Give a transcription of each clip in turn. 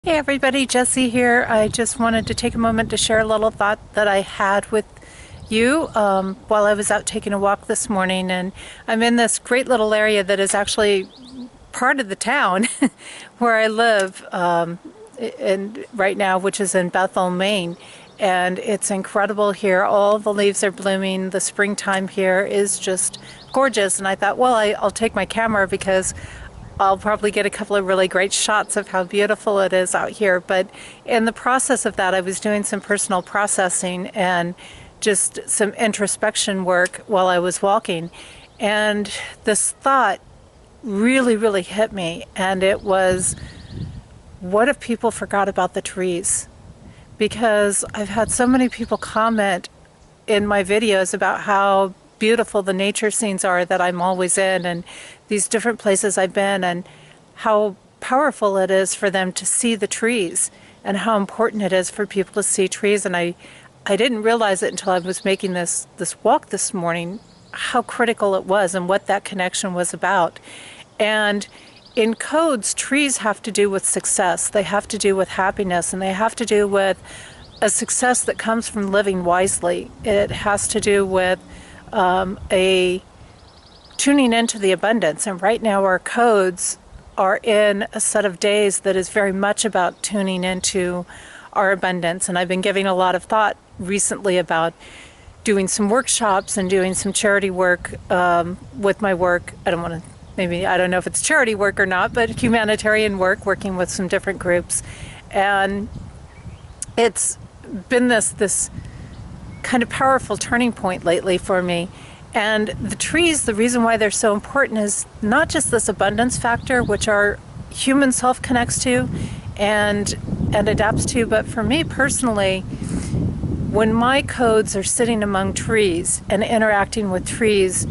Hey everybody, Jessie here. I just wanted to take a moment to share a little thought that I had with you while I was out taking a walk this morning. And I'm in this great little area that is actually part of the town where I live right now, which is in Bethel, Maine. And it's incredible here. All the leaves are blooming. The springtime here is just gorgeous. And I thought, well, I'll take my camera because I'll probably get a couple of really great shots of how beautiful it is out here. But in the process of that, I was doing some personal processing and just some introspection work while I was walking. And this thought really hit me. And it was, what if people forgot about the trees? Because I've had so many people comment in my videos about how beautiful the nature scenes are that I'm always in, and these different places I've been, and how powerful it is for them to see the trees and how important it is for people to see trees. And I didn't realize it until I was making this walk this morning, how critical it was and what that connection was about. And in codes, trees have to do with success. They have to do with happiness, and they have to do with a success that comes from living wisely. It has to do with a tuning into the abundance. And right now our codes are in a set of days that is very much about tuning into our abundance. And I've been giving a lot of thought recently about doing some workshops and doing some charity work with my work. I don't know if it's charity work or not, but humanitarian work, working with some different groups. And it's been this kind of powerful turning point lately for me. And the trees, the reason why they're so important is not just this abundance factor, which our human self connects to and adapts to, but for me personally, when my codes are sitting among trees and interacting with trees,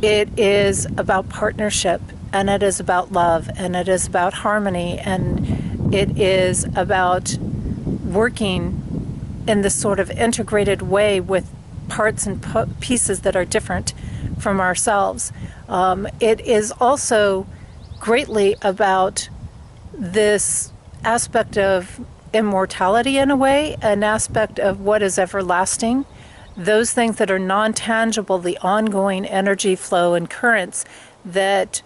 it is about partnership, and it is about love, and it is about harmony, and it is about working in this sort of integrated way with parts and pieces that are different from ourselves. It is also greatly about this aspect of immortality in a way, an aspect of what is everlasting, those things that are non-tangible, the ongoing energy flow and currents that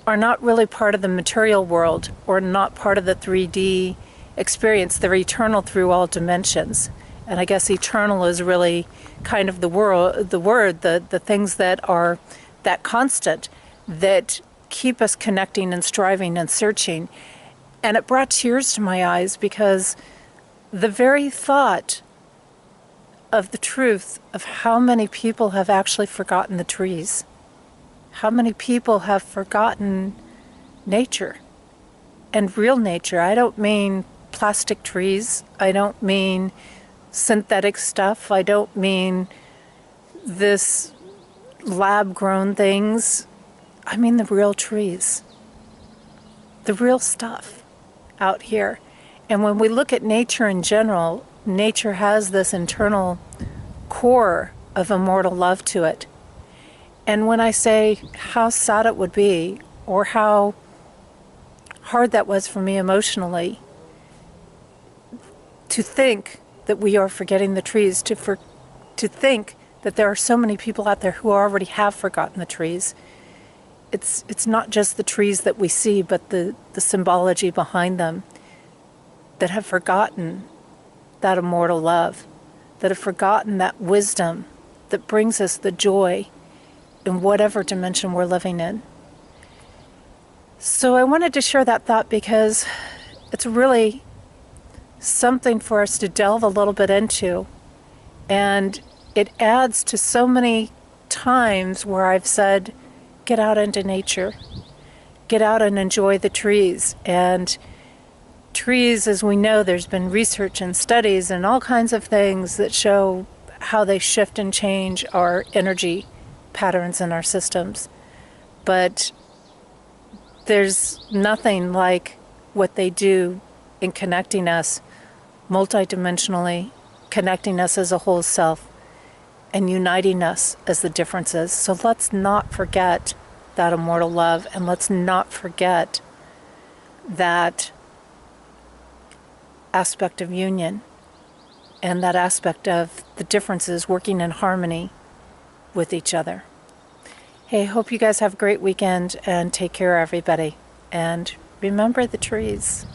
are not really part of the material world or not part of the 3D experience. They're eternal through all dimensions. And I guess eternal is really kind of the word, the things that are that constant that keep us connecting and striving and searching. And it brought tears to my eyes because the very thought of the truth of how many people have actually forgotten the trees, how many people have forgotten nature and real nature. I don't mean plastic trees. I don't mean synthetic stuff. I don't mean this lab-grown things. I mean the real trees, the real stuff out here. And when we look at nature in general, nature has this internal core of immortal love to it. And when I say how sad it would be, or how hard that was for me emotionally, to think that we are forgetting the trees, to think that there are so many people out there who already have forgotten the trees. It's not just the trees that we see, but the symbology behind them, that have forgotten that immortal love, that have forgotten that wisdom that brings us the joy in whatever dimension we're living in. So I wanted to share that thought because it's really something for us to delve a little bit into. And it adds to so many times where I've said, get out into nature, get out and enjoy the trees. And trees, as we know, there's been research and studies and all kinds of things that show how they shift and change our energy patterns in our systems. But there's nothing like what they do in connecting us multidimensionally, connecting us as a whole self, and uniting us as the differences. So let's not forget that immortal love, and let's not forget that aspect of union and that aspect of the differences working in harmony with each other. Hey, hope you guys have a great weekend and take care, everybody. And remember the trees.